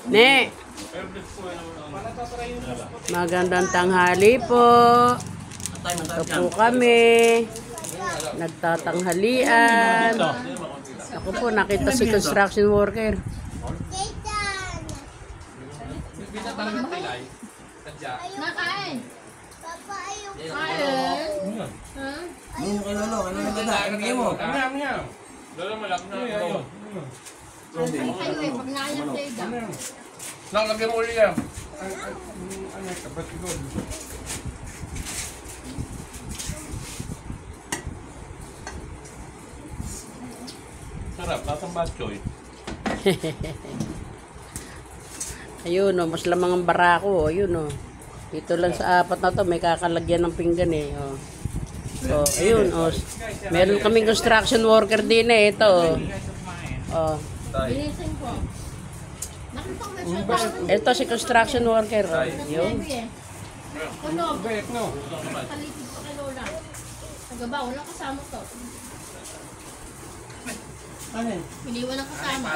Ne. Magandang tanghali po. Ito po kami. Nagtatanghalian. Ako po, nakita si construction worker. Nakain. Papa, ayaw ko. Ayun. Ha? Ayaw ko lolo. Ano na ganda? Ano bigay mo? Lolo, malak na ako. Ay, kayo eh. Pag nakain ng play down. Nakalagyan mo ulit yan. Sarap, lasang batchoy. Ayun o, mas lamang ang barako. Ayun o. Dito lang sa apat na to, may kakalagyan ng pinggan eh. O. So, ayun o. Meron kaming construction worker din eh. Ito o. O. Binisin ko. Nakita ko na siya. Ito si construction worker. O. Yun. Kunog. Kalitid pa kay Lola. Nagabaw, walang kasama to. Ano? Iniwan ang kasama.